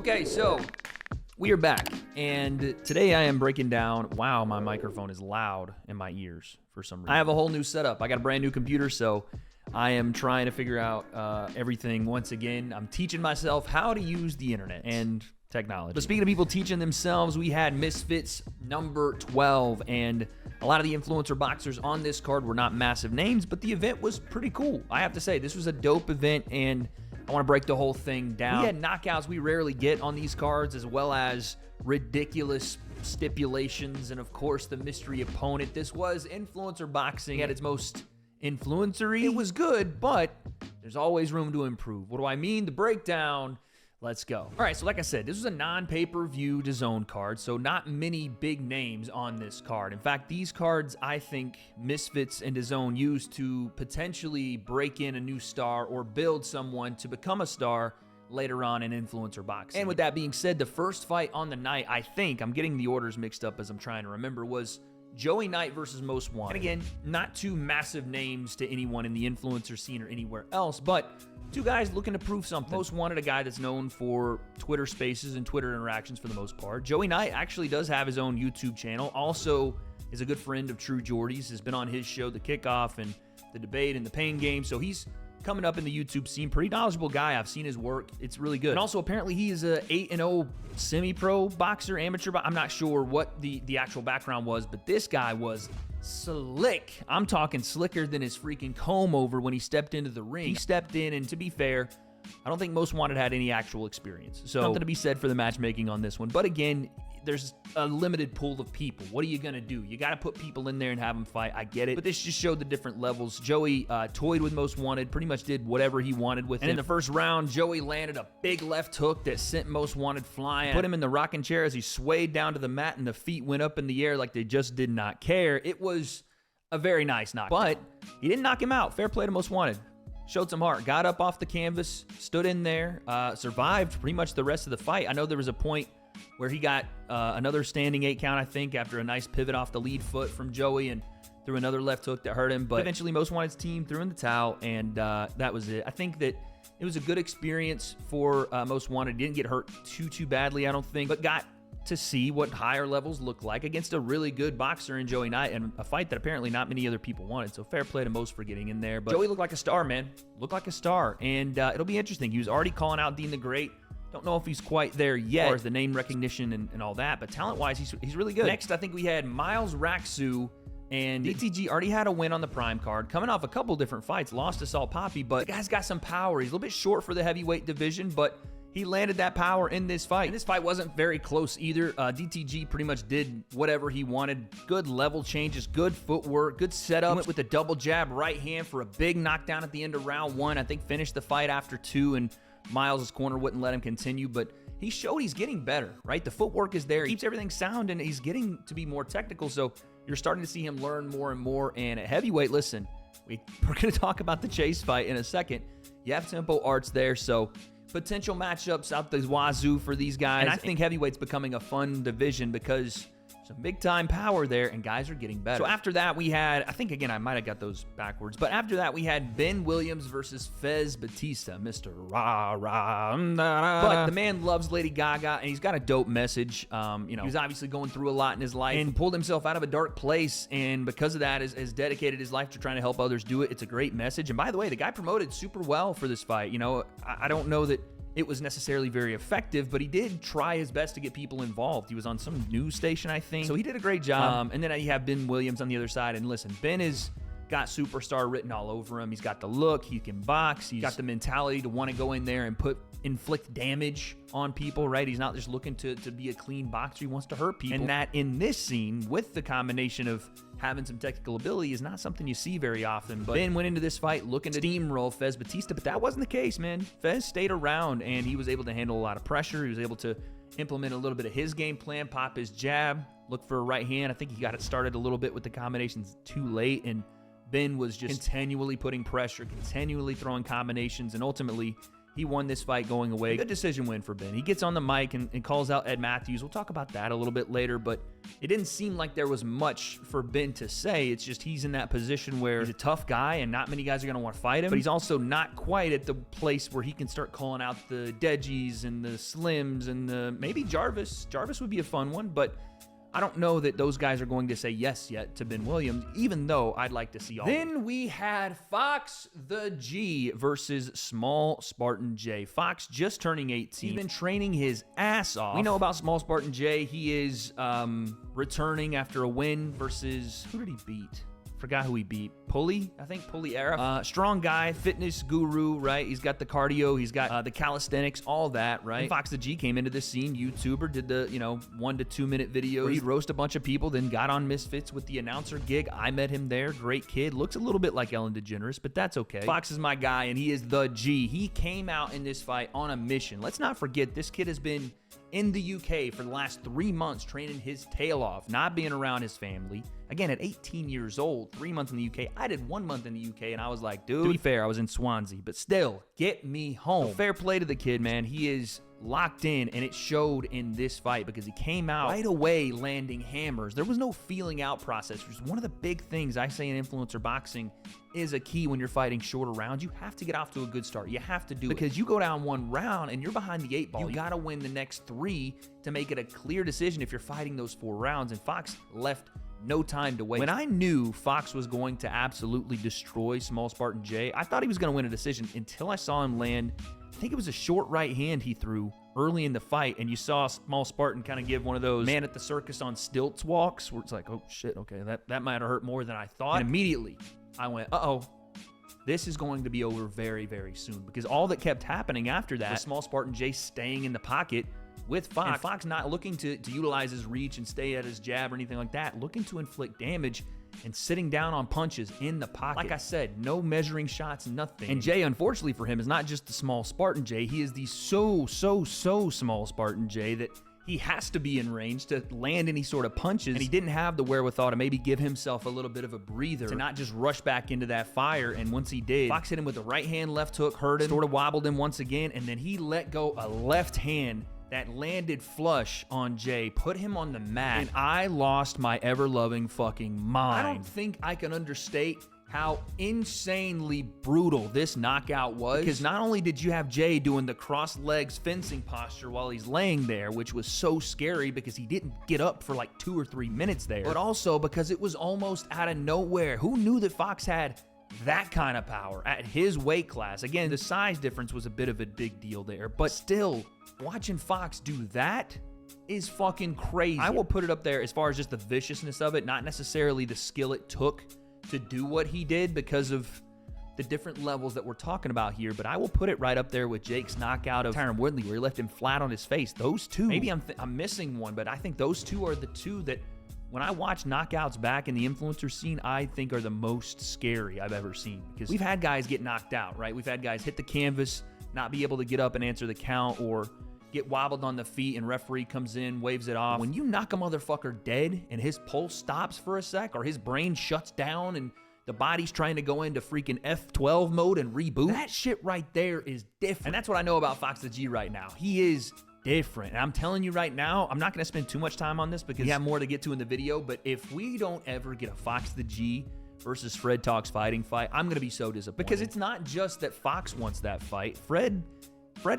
Okay, so we are back, and today I am breaking down. Wow, my microphone is loud in my ears for some reason. I have a whole new setup. I got a brand new computer, so I am trying to figure out everything once again. I'm teaching myself how to use the internet and technology. But speaking of people teaching themselves, we had Misfits number 12, and a lot of the influencer boxers on this card were not massive names, but the event was pretty cool. I have to say, this was a dope event, and I want to break the whole thing down. We had knockouts we rarely get on these cards, as well as ridiculous stipulations, and of course, the mystery opponent. This was influencer boxing at its most influencery. It was good, but there's always room to improve. What do I mean? The breakdown. Let's go. All right, so like I said, this was a non-pay-per-view DAZN card, so not many big names on this card. In fact, these cards, I think Misfits and DAZN used to potentially break in a new star or build someone to become a star later on in influencer boxing. And with that being said, the first fight on the night, I think, I'm getting the orders mixed up as I'm trying to remember, was Joey Knight versus Most Wanted. And again, not two massive names to anyone in the influencer scene or anywhere else, but two guys looking to prove something. Most Wanted, a guy that's known for Twitter spaces and Twitter interactions for the most part. Joey Knight actually does have his own YouTube channel, also is a good friend of True Jordy's, has been on his show, The Kickoff and The Debate and The Pain Game, so he's coming up in the YouTube scene. Pretty knowledgeable guy. I've seen his work. It's really good. And also, apparently, he is a 8-0 semi-pro boxer, amateur. I'm not sure what the actual background was, but this guy was slick. I'm talking slicker than his freaking comb over when he stepped into the ring. He stepped in, and to be fair, I don't think Most Wanted had any actual experience. So, something to be said for the matchmaking on this one. But again, there's a limited pool of people. What are you going to do? You got to put people in there and have them fight. I get it. But this just showed the different levels. Joey toyed with Most Wanted, pretty much did whatever he wanted with him. And in the first round, Joey landed a big left hook that sent Most Wanted flying. Put him in the rocking chair as he swayed down to the mat, and the feet went up in the air like they just did not care. It was a very nice knock. But he didn't knock him out. Fair play to Most Wanted. Showed some heart. Got up off the canvas, stood in there, survived pretty much the rest of the fight. I know there was a point where he got another standing 8 count, I think, after a nice pivot off the lead foot from Joey and threw another left hook that hurt him. But eventually, Most Wanted's team threw in the towel, and that was it. I think that it was a good experience for Most Wanted. Didn't get hurt too badly, I don't think, but got to see what higher levels look like against a really good boxer in Joey Knight, and a fight that apparently not many other people wanted. So fair play to Most for getting in there. But Joey looked like a star, man. Looked like a star, and it'll be interesting. He was already calling out Dean the Great. Don't know if he's quite there yet, as far as the name recognition and all that, but talent-wise, he's really good. Next, I think we had Miles Raksu, and DTG already had a win on the Prime card, coming off a couple different fights, lost to Salt Poppy, but the guy's got some power. He's a little bit short for the heavyweight division, but he landed that power in this fight. And this fight wasn't very close either. DTG pretty much did whatever he wanted. Good level changes, good footwork, good setup. Went with the double jab right hand for a big knockdown at the end of round 1. I think finished the fight after 2, and Miles' corner wouldn't let him continue, but he showed he's getting better, right? The footwork is there. He keeps everything sound, and he's getting to be more technical, so you're starting to see him learn more and more. And at heavyweight, listen, we're going to talk about the Chase fight in a second. You have Tempo Arts there, so potential matchups out the wazoo for these guys. And I think heavyweight's becoming a fun division because some big-time power there, and guys are getting better. So after that, we had, I think, again, I might have got those backwards, but after that, we had Ben Williams versus Fez Batista, Mr. Rah-Rah. But the man loves Lady Gaga, and he's got a dope message. You know, he's obviously going through a lot in his life and pulled himself out of a dark place, and because of that, has dedicated his life to trying to help others do it. It's a great message, and by the way, the guy promoted super well for this fight. You know, I don't know that it was necessarily very effective, but he did try his best to get people involved. He was on some news station, I think. So he did a great job. And then you have Ben Williams on the other side. And listen, Ben has got superstar written all over him. He's got the look. He can box. He's got the mentality to want to go in there and inflict damage on people, right? He's not just looking to be a clean boxer. He wants to hurt people. And that in this scene, with the combination of having some technical ability, is not something you see very often. But Ben went into this fight looking to steamroll Fez Batista, but that wasn't the case, man. Fez stayed around, and he was able to handle a lot of pressure. He was able to implement a little bit of his game plan, pop his jab, look for a right hand. I think he got it started a little bit with the combinations too late, and Ben was just continually putting pressure, continually throwing combinations, and ultimately He won this fight going away. Good decision win for Ben. He gets on the mic and calls out Ed Matthews. We'll talk about that a little bit later, but it didn't seem like there was much for Ben to say. It's just he's in that position where he's a tough guy and not many guys are going to want to fight him, but he's also not quite at the place where he can start calling out the Dejies and the Slims and the maybe Jarvis. Jarvis would be a fun one, but I don't know that those guys are going to say yes yet to Ben Williams, even though I'd like to see all. Then we had Fox the G versus Small Spartan J. Fox just turning 18. He's been training his ass off. We know about Small Spartan J. He is returning after a win versus, who did he beat? Forgot who he beat. Pulley, I think, Pulley Arif. Strong guy, fitness guru, right? He's got the cardio, he's got the calisthenics, all that, right? And Fox the G came into the scene, YouTuber, did the, 1 to 2 minute videos. He'd roast a bunch of people, then got on Misfits with the announcer gig. I met him there, great kid. Looks a little bit like Ellen DeGeneres, but that's okay. Fox is my guy, and he is the G. He came out in this fight on a mission. Let's not forget, this kid has been in the UK for the last 3 months training his tail off, not being around his family. Again, at 18 years old, 3 months in the UK. I did 1 month in the UK, and I was like, dude, to be fair, I was in Swansea, but still, get me home. So fair play to the kid, man. He is locked in, and it showed in this fight because he came out right away landing hammers. There was no feeling out process, which is one of the big things I say in influencer boxing is a key when you're fighting shorter rounds. You have to get off to a good start. You have to do it because you go down 1 round and you're behind the 8 ball. You got to win the next 3 to make it a clear decision if you're fighting those 4 rounds, and Fox left no time to wait. When I knew Fox was going to absolutely destroy Small Spartan J, I thought he was going to win a decision until I saw him land, I think it was a short right hand he threw early in the fight, and you saw Small Spartan kind of give one of those man at the circus on stilts walks where it's like, oh shit, okay, that might have hurt more than I thought. And immediately I went, uh-oh, this is going to be over very, very soon, because all that kept happening after that was Small Spartan J staying in the pocket with Fox, and Fox not looking to utilize his reach and stay at his jab or anything like that, looking to inflict damage and sitting down on punches in the pocket. Like I said, no measuring shots, nothing. And Jay, unfortunately for him, is not just the Small Spartan Jay. He is the so Small Spartan Jay that he has to be in range to land any sort of punches, and he didn't have the wherewithal to maybe give himself a little bit of a breather to not just rush back into that fire. And once he did, Fox hit him with a right hand left hook, hurt him, sort of wobbled him once again, and then he let go a left hand that landed flush on Jay, put him on the mat, and I lost my ever-loving fucking mind. I don't think I can understate how insanely brutal this knockout was, because not only did you have Jay doing the cross legs fencing posture while he's laying there, which was so scary because he didn't get up for like 2 or 3 minutes there, but also because it was almost out of nowhere. Who knew that Fox had that kind of power at his weight class? Again, the size difference was a bit of a big deal there, but still, watching Fox do that is fucking crazy. I will put it up there as far as just the viciousness of it, not necessarily the skill it took to do what he did because of the different levels that we're talking about here, but I will put it right up there with Jake's knockout of Tyron Woodley, where he left him flat on his face. Those two, maybe I'm missing one, but I think those two are the two that, when I watch knockouts back in the influencer scene, I think are the most scary I've ever seen, because we've had guys get knocked out, right? We've had guys hit the canvas, not be able to get up and answer the count, or get wobbled on the feet and referee comes in, waves it off. When you knock a motherfucker dead and his pulse stops for a sec, or his brain shuts down and the body's trying to go into freaking F12 mode and reboot, that shit right there is different. And that's what I know about Fox the G right now. He is different. And I'm telling you right now, I'm not going to spend too much time on this because we have more to get to in the video, but if we don't ever get a Fox the G versus Fred Talks Fighting fight, I'm going to be so disappointed. Because it's not just that Fox wants that fight. Fred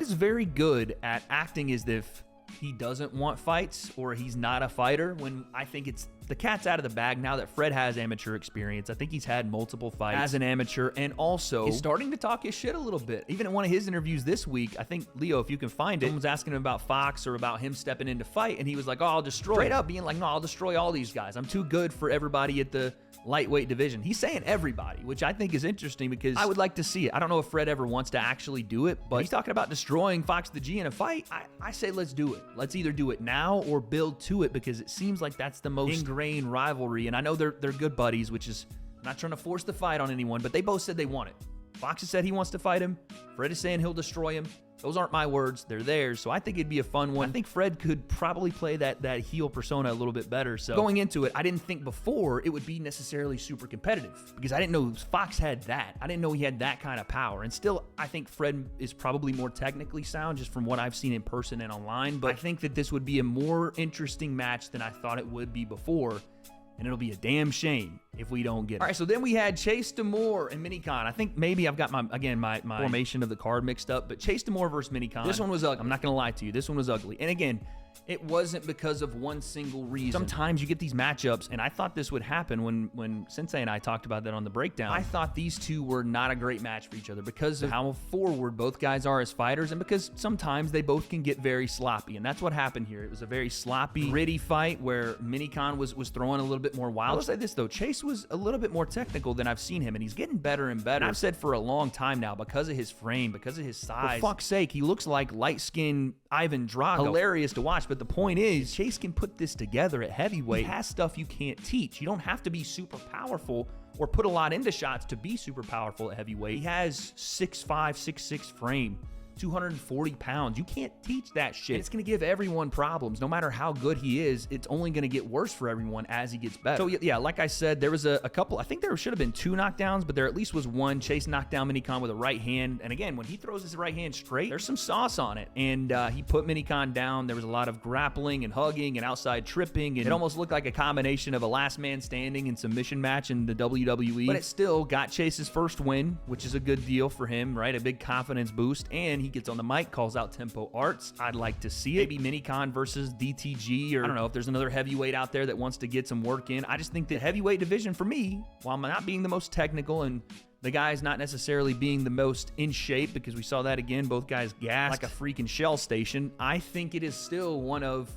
is very good at acting as if he doesn't want fights or he's not a fighter, when I think it's the cat's out of the bag now that Fred has amateur experience. I think he's had multiple fights as an amateur, and also he's starting to talk his shit a little bit. Even in one of his interviews this week, I think, Leo, if you can find it, someone was asking him about Fox or about him stepping into fight, and he was like, oh, I'll destroy. Straight up being like, no, I'll destroy all these guys. I'm too good for everybody at the lightweight division. He's saying everybody, which I think is interesting because I would like to see it. I don't know if Fred ever wants to actually do it, but he's talking about destroying Fox the G in a fight. I say let's do it. Let's either do it now or build to it, because it seems like that's the most ingrained rivalry. And I know they're good buddies, which is, I'm not trying to force the fight on anyone, but they both said they want it. Fox has said he wants to fight him. Fred is saying he'll destroy him. Those aren't my words, they're theirs. So I think it'd be a fun one. I think Fred could probably play that heel persona a little bit better. So going into it, I didn't think before it would be necessarily super competitive because I didn't know Fox had that. I didn't know he had that kind of power. And still, I think Fred is probably more technically sound just from what I've seen in person and online. But I think that this would be a more interesting match than I thought it would be before. And it'll be a damn shame if we don't get it. All right, so then we had Chase Deore and Minicon. I think maybe I've got my formation of the card mixed up, but Chase Deore versus Minicon. This one was ugly. I'm not going to lie to you. This one was ugly. And again, it wasn't because of one single reason. Sometimes you get these matchups, and I thought this would happen when Sensei and I talked about that on the breakdown. I thought these two were not a great match for each other because of how forward both guys are as fighters, and because sometimes they both can get very sloppy, and that's what happened here. It was a very sloppy, gritty fight where Minicon was throwing a little bit more wild. I'll say this, though. Chase was a little bit more technical than I've seen him, and he's getting better and better. And I've said for a long time now, because of his frame, because of his size, for fuck's sake, he looks like light-skinned Ivan Drago. Hilarious to watch, but the point is, Chase can put this together at heavyweight. He has stuff you can't teach. You don't have to be super powerful or put a lot into shots to be super powerful at heavyweight. He has 6'5", 6'6" frame. 240 pounds. You can't teach that shit. It's going to give everyone problems. No matter how good he is, it's only going to get worse for everyone as he gets better. So yeah, like I said, there was a couple, I think there should have been 2 knockdowns, but there at least was one. Chase knocked down Minicon with a right hand. And again, when he throws his right hand straight, there's some sauce on it. And he put Minicon down. There was a lot of grappling and hugging and outside tripping. And it almost looked like a combination of a last man standing and submission match in the WWE. But it still got Chase's first win, which is a good deal for him, right? A big confidence boost. And he gets on the mic, calls out Tempo Arts. I'd like to see it. Maybe Minicon versus DTG, or I don't know if there's another heavyweight out there that wants to get some work in. I just think that heavyweight division for me, while I'm not being the most technical and the guy's not necessarily being the most in shape, because we saw that again, both guys gassed like a freaking Shell station, I think it is still one of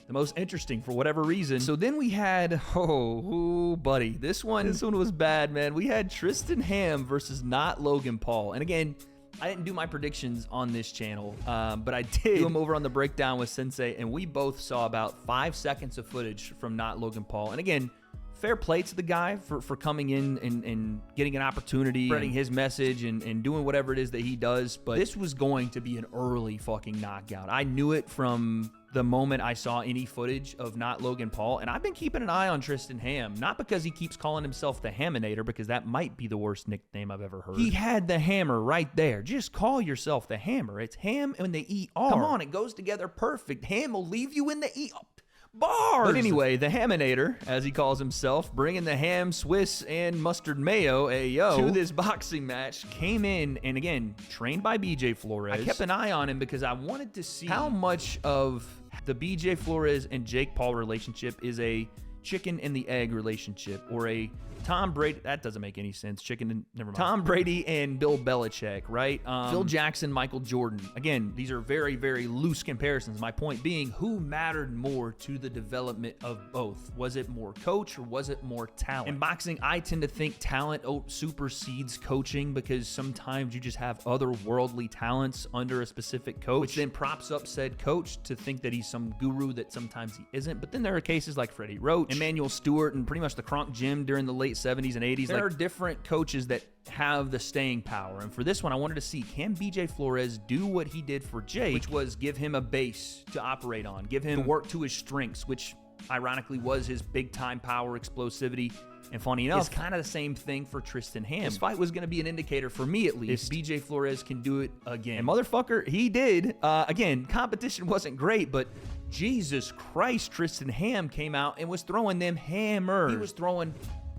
the most interesting for whatever reason. So then we had, buddy, this one was bad, man. We had Tristan Ham versus not Logan Paul. And again, I didn't do my predictions on this channel, but I did do them over on the breakdown with Sensei, and we both saw about 5 seconds of footage from not Logan Paul. And again, fair play to the guy for coming in and getting an opportunity, spreading his message and doing whatever it is that he does. But this was going to be an early fucking knockout. I knew it from the moment I saw any footage of not Logan Paul, and I've been keeping an eye on Tristan Ham, not because he keeps calling himself the Haminator, because that might be the worst nickname I've ever heard. He had the hammer right there. Just call yourself the Hammer. It's Ham and the ER. Come on, it goes together perfect. Ham will leave you in the ER. Bars! But anyway, the Haminator, as he calls himself, bringing the ham, Swiss, and mustard mayo, to this boxing match, came in, and again, trained by BJ Flores. I kept an eye on him because I wanted to see how much of the BJ Flores and Jake Paul relationship is a chicken and the egg relationship, or a Tom Brady, that doesn't make any sense. Never mind. Tom Brady and Bill Belichick, right? Phil Jackson, Michael Jordan. Again, these are very, very loose comparisons. My point being, who mattered more to the development of both? Was it more coach or was it more talent? In boxing, I tend to think talent supersedes coaching, because sometimes you just have otherworldly talents under a specific coach, which then props up said coach to think that he's some guru that sometimes he isn't. But then there are cases like Freddie Roach, Emmanuel Stewart, and pretty much the Kronk Gym during the late 70s and 80s. There are different coaches that have the staying power. And for this one, I wanted to see, can BJ Flores do what he did for Jake, which was give him a base to operate on, give him work to his strengths, which ironically was his big time power, explosivity. And funny enough, it's kind of the same thing for Tristan Ham. This fight was going to be an indicator for me, at least, if BJ Flores can do it again. And motherfucker, he did. Again, competition wasn't great, but Jesus Christ, Tristan Ham came out and was throwing them hammers. He was throwing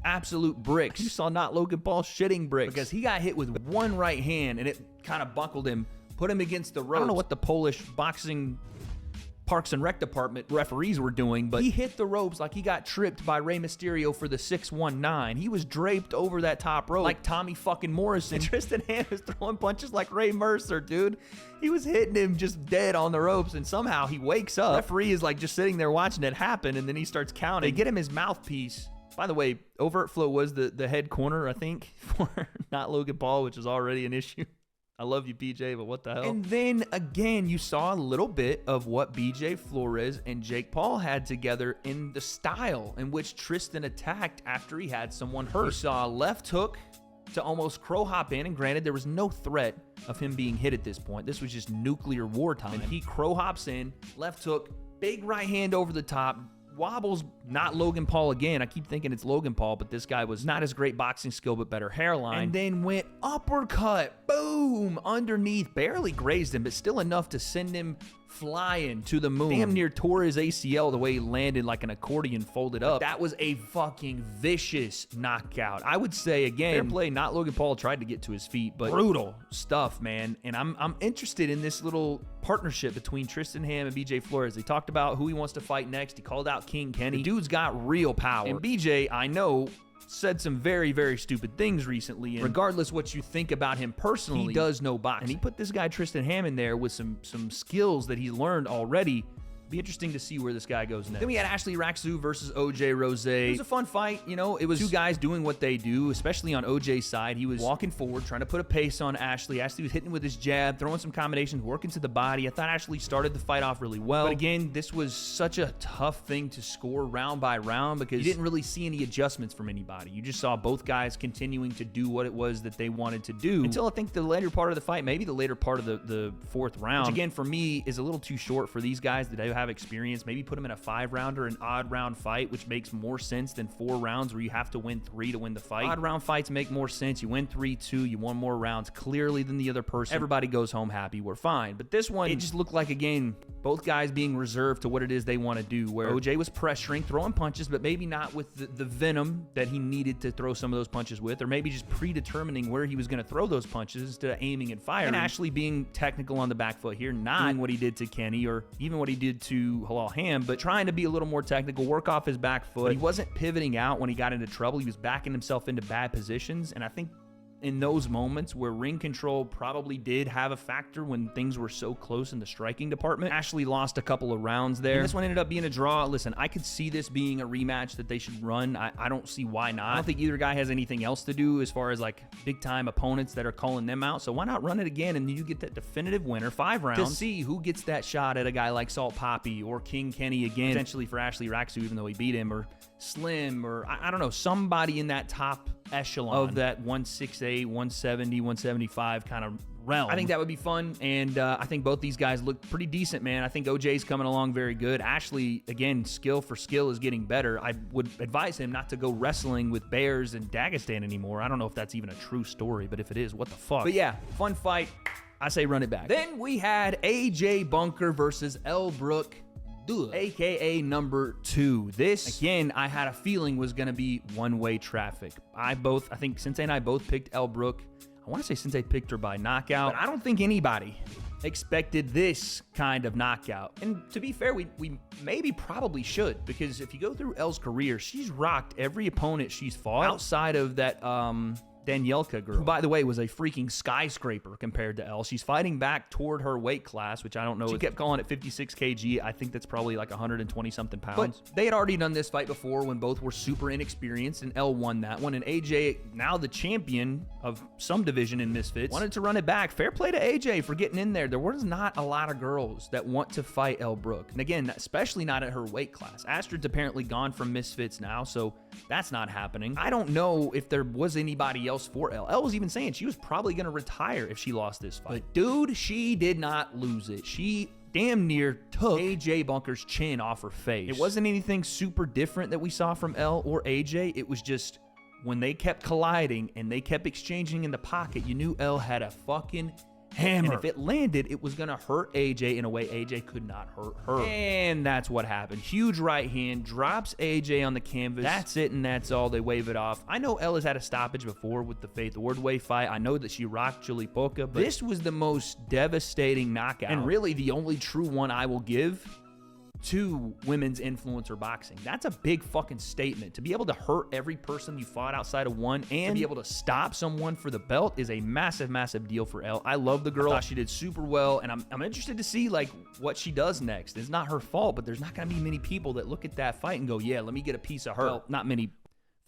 absolute bricks. You saw not Logan Paul shitting bricks, because he got hit with one right hand and it kind of buckled him, put him against the ropes. I don't know what the Polish boxing Parks and Rec department referees were doing, but he hit the ropes like he got tripped by Rey Mysterio for the 619. He was draped over that top rope like Tommy fucking Morrison. And Tristan Ham was throwing punches like Ray Mercer, dude. He was hitting him just dead on the ropes, and somehow he wakes up. The referee is like just sitting there watching it happen, and then he starts counting. They get him his mouthpiece. By the way, Overt Flow was the head corner, I think, for not Logan Paul, which is already an issue. I love you, BJ, but what the hell? And then, again, you saw a little bit of what BJ Flores and Jake Paul had together in the style in which Tristan attacked after he had someone hurt. You saw a left hook to almost crow hop in, and granted, there was no threat of him being hit at this point. This was just nuclear wartime. And he crow hops in, left hook, big right hand over the top, wobbles, not Logan Paul again. I keep thinking it's Logan Paul, but this guy was not as great boxing skill, but better hairline. And then went uppercut, boom, underneath, barely grazed him, but still enough to send him flying to the moon. Damn near tore his ACL the way he landed like an accordion folded up. That was a fucking vicious knockout. I would say, again, fair play, not Logan Paul tried to get to his feet, but brutal stuff, man. And I'm interested in this little partnership between Tristan Ham and BJ Flores. They talked about who he wants to fight next. He called out King Kenny. The dude's got real power. And BJ, I know, said some very, very stupid things recently, and regardless what you think about him personally, he does know boxing. And he put this guy Tristan Ham in there with some skills that he learned already. Be interesting to see where this guy goes next. Then we had Ashley Raxu versus OJ Ros. It was a fun fight. You know, it was two guys doing what they do, especially on OJ's side. He was walking forward, trying to put a pace on Ashley. Ashley was hitting with his jab, throwing some combinations, working to the body. I thought Ashley started the fight off really well. But again, this was such a tough thing to score round by round because you didn't really see any adjustments from anybody. You just saw both guys continuing to do what it was that they wanted to do until I think the later part of the fight, maybe the later part of the fourth round, which again, for me, is a little too short for these guys that have experience. Maybe put them in a 5-rounder, an odd round fight, which makes more sense than 4 rounds where you have to win 3 to win the fight. Odd round fights make more sense. You win 3-2, you won more rounds clearly than the other person. Everybody goes home happy. We're fine. But this one, it just looked like, again, both guys being reserved to what it is they want to do, where OJ was pressuring, throwing punches, but maybe not with the venom that he needed to throw some of those punches with, or maybe just predetermining where he was going to throw those punches instead of aiming and firing. And Ashley being technical on the back foot here, not doing what he did to Kenny or even what he did to Halal Ham, but trying to be a little more technical, work off his back foot. But he wasn't pivoting out when he got into trouble. He was backing himself into bad positions, and I think in those moments where ring control probably did have a factor when things were so close in the striking department, Ashley lost a couple of rounds there. And this one ended up being a draw. Listen, I could see this being a rematch that they should run. I don't see why not. I don't think either guy has anything else to do as far as like big time opponents that are calling them out. So why not run it again and you get that definitive winner, 5 rounds, to see who gets that shot at a guy like Salt Poppy or King Kenny again, potentially for Ashley Raxu, even though he beat him, or Slim, or I don't know, somebody in that top echelon of that 168, 170, 175 kind of realm. I think that would be fun, and I think both these guys look pretty decent, man. I think OJ's coming along very good. Ashley, again, skill for skill is getting better. I would advise him not to go wrestling with bears in Dagestan anymore. I don't know if that's even a true story, but if it is, what the fuck? But yeah, fun fight. I say run it back. Then we had AJ Bunker versus Elbrook, aka number 2. This, again, I had a feeling was going to be one-way traffic. I think Sensei and I both picked Elbrook. I want to say Sensei picked her by knockout, but I don't think anybody expected this kind of knockout. And to be fair, we maybe probably should, because if you go through El's career, she's rocked every opponent she's fought outside of that Danielka girl, who, by the way, was a freaking skyscraper compared to Elle. She's fighting back toward her weight class, which I don't know. She kept calling it 56 kg. I think that's probably like 120-something pounds. But they had already done this fight before when both were super inexperienced, and Elle won that one. And AJ, now the champion of some division in Misfits, wanted to run it back. Fair play to AJ for getting in there. There was not a lot of girls that want to fight Elbrook. And again, especially not at her weight class. Astrid's apparently gone from Misfits now, so that's not happening. I don't know if there was anybody else for Elle. Elle was even saying she was probably going to retire if she lost this fight. But dude, she did not lose it. She damn near took AJ Bunker's chin off her face. It wasn't anything super different that we saw from Elle or AJ. It was just when they kept colliding and they kept exchanging in the pocket, you knew Elle had a fucking hammer. And if it landed, it was going to hurt AJ in a way AJ could not hurt her. And that's what happened. Huge right hand, drops AJ on the canvas. That's it, and that's all. They wave it off. I know Elle has had a stoppage before with the Faith Ordway fight. I know that she rocked Julie Polka, but this was the most devastating knockout, and really the only true one I will give to women's influencer boxing. That's a big fucking statement. To be able to hurt every person you fought outside of one and to be able to stop someone for the belt is a massive, massive deal for Elle. I love the girl. I thought she did super well, and I'm interested to see like what she does next. It's not her fault, but there's not going to be many people that look at that fight and go, yeah, let me get a piece of her. Well, not many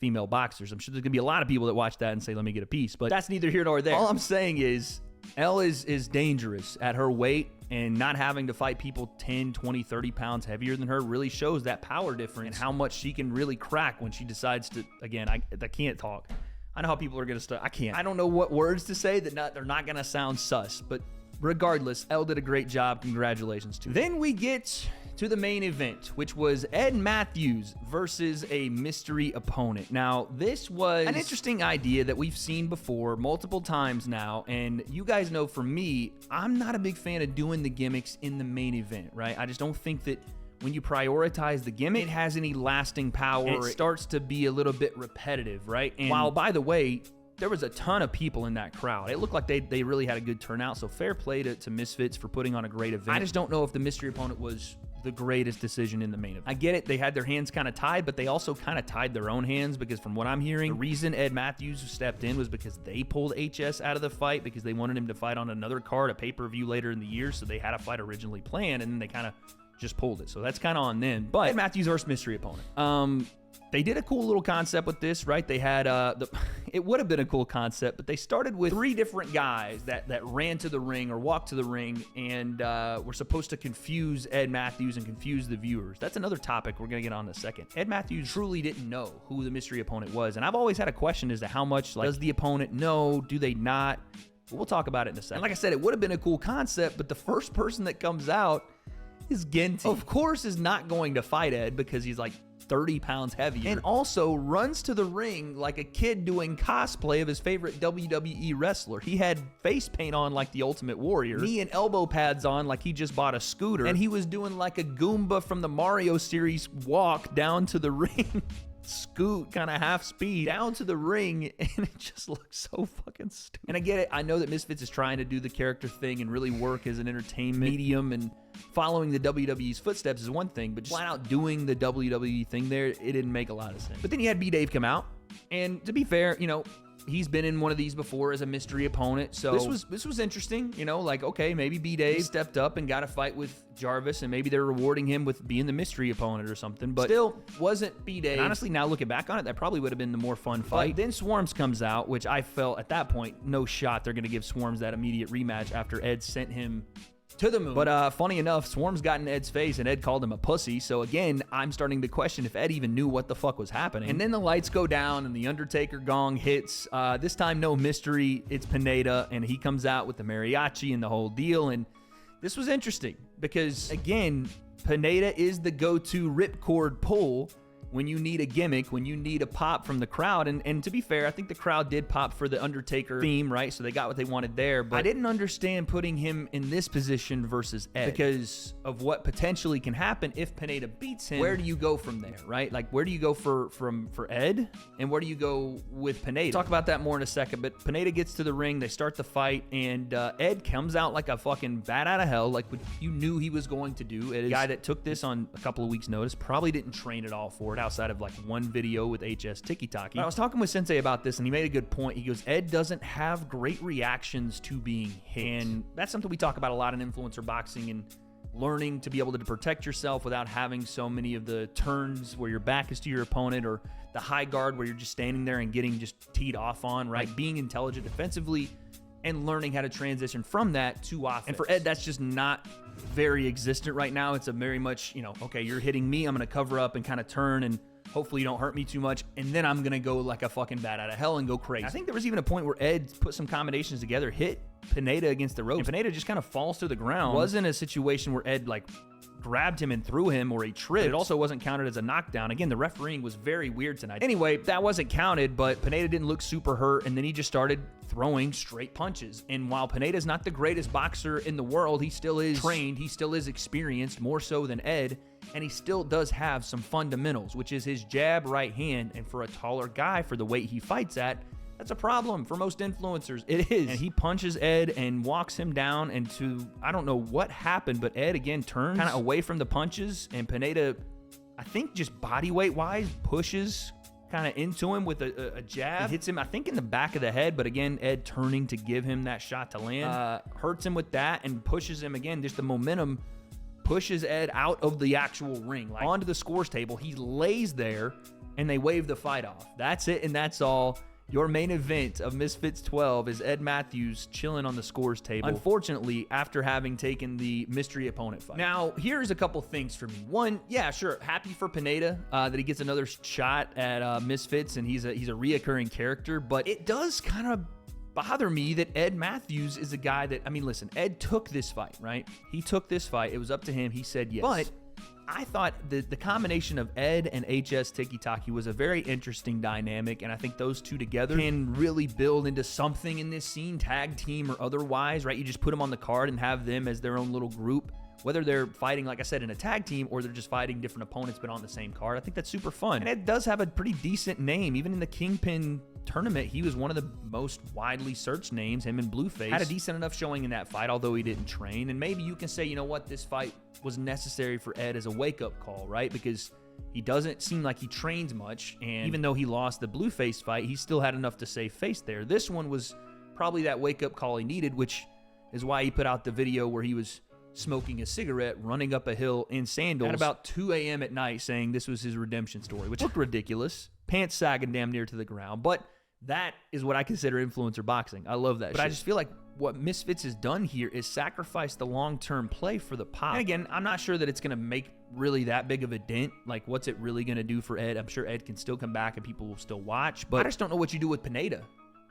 female boxers. I'm sure there's going to be a lot of people that watch that and say, let me get a piece, but that's neither here nor there. All I'm saying is Elle is dangerous at her weight, and not having to fight people 10, 20, 30 pounds heavier than her really shows that power difference and how much she can really crack when she decides to, again, I can't talk. I know how people are going to start. I don't know what words to say that they're not going to sound sus, but regardless, El did a great job. Congratulations to him. Then we get to the main event, which was Ed Matthews versus a mystery opponent. Now, this was an interesting idea that we've seen before multiple times now, and you guys know from me, I'm not a big fan of doing the gimmicks in the main event, right? I just don't think that when you prioritize the gimmick, it has any lasting power. And it starts to be a little bit repetitive, right? And while, by the way, there was a ton of people in that crowd. It looked like they really had a good turnout, so fair play to Misfits for putting on a great event. I just don't know if the mystery opponent was the greatest decision in the main event. I get it, they had their hands kind of tied, but they also kind of tied their own hands, because from what I'm hearing, the reason Ed Matthews stepped in was because they pulled HS out of the fight because they wanted him to fight on another card, a pay-per-view later in the year, so they had a fight originally planned, and then they kind of just pulled it. So that's kind of on them. But Ed Matthews versus mystery opponent. They did a cool little concept with this, right? They had, it would have been a cool concept, but they started with 3 different guys that ran to the ring or walked to the ring and were supposed to confuse Ed Matthews and confuse the viewers. That's another topic we're going to get on in a second. Ed Matthews truly didn't know who the mystery opponent was, and I've always had a question as to how much, like, does the opponent know? Do they not? But we'll talk about it in a second. And like I said, it would have been a cool concept, but the first person that comes out is Genty. Of course is not going to fight Ed because he's like 30 pounds heavier, and also runs to the ring like a kid doing cosplay of his favorite WWE wrestler. He had face paint on like the Ultimate Warrior, knee and elbow pads on like he just bought a scooter, and he was doing like a Goomba from the Mario series walk down to the ring. Scoot, kind of half speed down to the ring, and it just looks so fucking stupid. And I get it, I know that Misfits is trying to do the character thing and really work as an entertainment medium, and following the WWE's footsteps is one thing, but just flat out doing the WWE thing there, it didn't make a lot of sense. But then you had B-Dave come out, and to be fair, you know, he's been in one of these before as a mystery opponent, so this was interesting, you know, like, okay, maybe B-Dave stepped up and got a fight with Jarvis, and maybe they're rewarding him with being the mystery opponent or something, but still wasn't B-Dave. And honestly, now looking back on it, that probably would have been the more fun fight. But then Swarms comes out, which I felt at that point, no shot they're going to give Swarms that immediate rematch after Ed sent him to the moon. But funny enough, Swarms got in Ed's face and Ed called him a pussy. So again, I'm starting to question if Ed even knew what the fuck was happening. And then the lights go down and the Undertaker gong hits. This time, no mystery. It's Pineda, and he comes out with the mariachi and the whole deal. And this was interesting because, again, Pineda is the go-to ripcord pull when you need a gimmick, when you need a pop from the crowd. And to be fair, I think the crowd did pop for the Undertaker theme, right? So they got what they wanted there. But I didn't understand putting him in this position versus Ed because of what potentially can happen if Pineda beats him. Where do you go from there, right? Like, where do you go for Ed? And where do you go with Pineda? We'll talk about that more in a second. But Pineda gets to the ring, they start the fight, and Ed comes out like a fucking bat out of hell, like what you knew he was going to do. Ed is a guy that took this on a couple of weeks' notice, probably didn't train at all for it, outside of like one video with HS Tiki-Taki. I was talking with Sensei about this, and he made a good point. He goes, Ed doesn't have great reactions to being hit. And that's something we talk about a lot in influencer boxing, and learning to be able to protect yourself without having so many of the turns where your back is to your opponent, or the high guard where you're just standing there and getting just teed off on, right? Like being intelligent defensively and learning how to transition from that to offense. And for Ed, that's just not very existent right now. It's a very much, you know, okay, you're hitting me, I'm going to cover up and kind of turn, and hopefully you don't hurt me too much, and then I'm going to go like a fucking bat out of hell and go crazy. I think there was even a point where Ed put some combinations together, hit Pineda against the ropes, and Pineda just kind of falls to the ground. It wasn't a situation where Ed like grabbed him and threw him or he tripped. It also wasn't counted as a knockdown. Again, the refereeing was very weird tonight. Anyway, that wasn't counted, but Pineda didn't look super hurt, and then he just started throwing straight punches. And while Pineda's not the greatest boxer in the world, he still is trained, he still is experienced, more so than Ed, and he still does have some fundamentals, which is his jab right hand, and for a taller guy, for the weight he fights at, that's a problem for most influencers. It is. And he punches Ed and walks him down into, I don't know what happened, but Ed again turns kind of away from the punches, and Pineda, I think just body weight wise, pushes kind of into him with a jab. It hits him, I think, in the back of the head, but again, Ed turning to give him that shot to land, hurts him with that and pushes him again. Just the momentum pushes Ed out of the actual ring, like onto the scores table. He lays there and they wave the fight off. That's it, and that's all. Your main event of Misfits 12 is Ed Matthews chilling on the scores table, unfortunately, after having taken the mystery opponent fight. Now, here's a couple things for me. One, yeah, sure, happy for Pineda that he gets another shot at Misfits, and he's a reoccurring character, but it does kind of bother me that Ed Matthews is a guy that, I mean, listen, Ed took this fight, right? He took this fight. It was up to him. He said yes. But I thought the combination of Ed and HS Tiki Taki was a very interesting dynamic, and I think those two together can really build into something in this scene, tag team or otherwise, right? You just put them on the card and have them as their own little group, whether they're fighting, like I said, in a tag team or they're just fighting different opponents but on the same card. I think that's super fun. And Ed does have a pretty decent name. Even in the Kingpin tournament, he was one of the most widely searched names, him and Blueface. Had a decent enough showing in that fight, although he didn't train. And maybe you can say, you know what, this fight was necessary for Ed as a wake-up call, right? Because he doesn't seem like he trains much, and even though he lost the Blueface fight, he still had enough to save face there. This one was probably that wake-up call he needed, which is why he put out the video where he was smoking a cigarette, running up a hill in sandals at about 2 a.m. at night, saying this was his redemption story, which looked ridiculous. Pants sagging damn near to the ground, but that is what I consider influencer boxing. I love that shit. I just feel like what Misfits has done here is sacrifice the long-term play for the pop. And again, I'm not sure that it's going to make really that big of a dent. Like, what's it really going to do for Ed? I'm sure Ed can still come back and people will still watch, but I just don't know what you do with Pineda.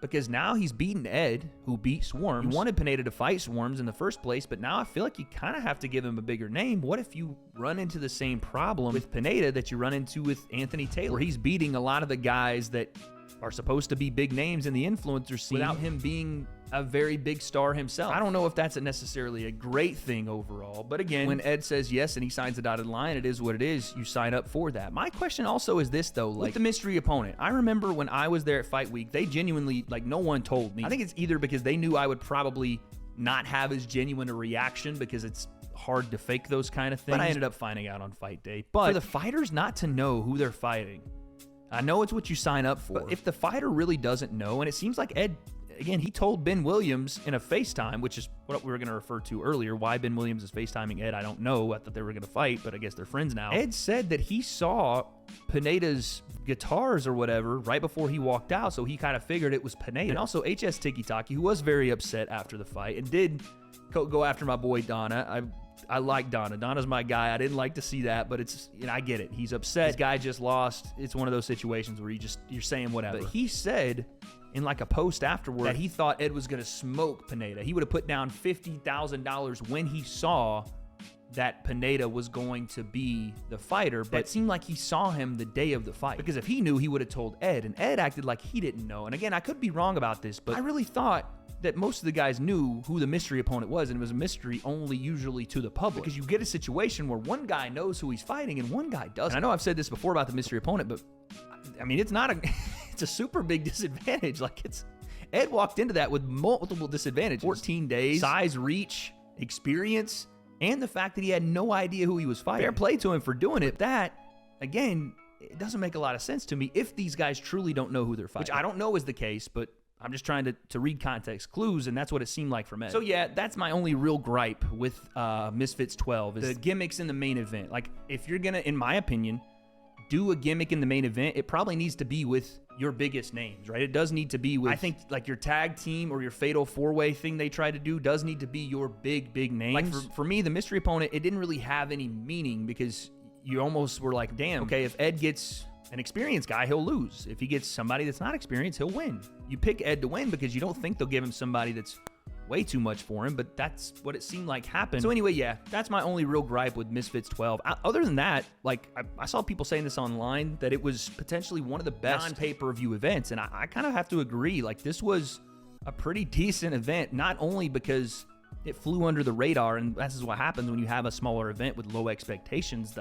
Because now he's beaten Ed, who beat Swarms. You wanted Pineda to fight Swarms in the first place, but now I feel like you kind of have to give him a bigger name. What if you run into the same problem with Pineda that you run into with Anthony Taylor? Where he's beating a lot of the guys that are supposed to be big names in the influencer scene without him being a very big star himself. I don't know if that's necessarily a great thing overall, but again, when Ed says yes and he signs a dotted line, it is what it is. You sign up for that. My question also is this, though, like with the mystery opponent. I remember when I was there at Fight Week, they genuinely, like, no one told me. I think it's either because they knew I would probably not have as genuine a reaction because it's hard to fake those kind of things, but I ended up finding out on fight day. But for the fighters not to know who they're fighting, I know it's what you sign up for, but if the fighter really doesn't know, and it seems like Ed, again, he told Ben Williams in a FaceTime, which is what we were going to refer to earlier. Why Ben Williams is FaceTiming Ed, I don't know. I thought they were going to fight, but I guess they're friends now. Ed said that he saw Pineda's guitars or whatever right before he walked out, so he kind of figured it was Pineda. And also HS Tiki Taki, who was very upset after the fight and did go after my boy Donna. I like Donna. Donna's my guy. I didn't like to see that, but it's, you know, I get it. He's upset. This guy just lost. It's one of those situations where you're saying whatever. But he said in like a post afterward that he thought Ed was going to smoke Pineda. He would have put down $50,000 when he saw that Pineda was going to be the fighter, but it seemed like he saw him the day of the fight. Because if he knew, he would have told Ed, and Ed acted like he didn't know. And again, I could be wrong about this, but I really thought that most of the guys knew who the mystery opponent was, and it was a mystery only usually to the public. Because you get a situation where one guy knows who he's fighting and one guy doesn't. And I know I've said this before about the mystery opponent, but I mean, it's not a, it's a super big disadvantage. Like, Ed walked into that with multiple disadvantages. 14 days, size, reach, experience, and the fact that he had no idea who he was fighting. Fair play to him for doing it. That, again, it doesn't make a lot of sense to me if these guys truly don't know who they're fighting. Which I don't know is the case, but I'm just trying to read context clues, and that's what it seemed like from Ed. So yeah, that's my only real gripe with Misfits 12 is the gimmicks in the main event. Like, if you're gonna, in my opinion, do a gimmick in the main event, it probably needs to be with your biggest names, right? It does need to be with, I think, like your tag team or your fatal four-way thing they try to do does need to be your big names. Like for me, the mystery opponent, it didn't really have any meaning because you almost were like, damn, okay, if Ed gets an experienced guy, he'll lose. If he gets somebody that's not experienced, he'll win. You pick Ed to win because you don't think they'll give him somebody that's way too much for him, but that's what it seemed like happened. So anyway, yeah, that's my only real gripe with Misfits 12. Other than that, like, I saw people saying this online, that it was potentially one of the best non-pay-per-view events, and I kind of have to agree. Like, this was a pretty decent event, not only because it flew under the radar, and this is what happens when you have a smaller event with low expectations.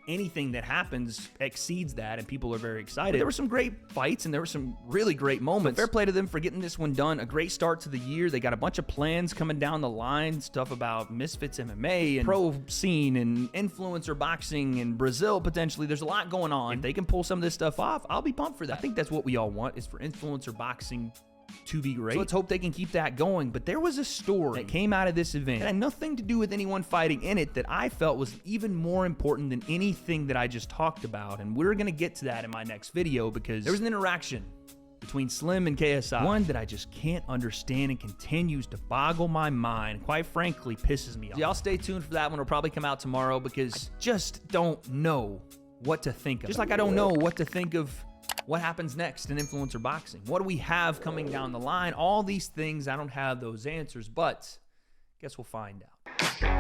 Anything that happens exceeds that, and people are very excited. But there were some great fights, and there were some really great moments. So fair play to them for getting this one done. A great start to the year. They got a bunch of plans coming down the line, stuff about Misfits MMA and pro scene and influencer boxing and Brazil potentially. There's a lot going on. If they can pull some of this stuff off, I'll be pumped for that. I think that's what we all want, is for influencer boxing to be great. So let's hope they can keep that going. But there was a story that came out of this event that had nothing to do with anyone fighting in it that I felt was even more important than anything that I just talked about. And we're going to get to that in my next video because there was an interaction between Slim and KSI. One that I just can't understand and continues to boggle my mind. Quite frankly, pisses me off. Y'all stay tuned for that one. It'll probably come out tomorrow because I just don't know what to think of. Just like I don't know what to think of what happens next in influencer boxing. What do we have coming down the line? All these things, I don't have those answers, but guess we'll find out.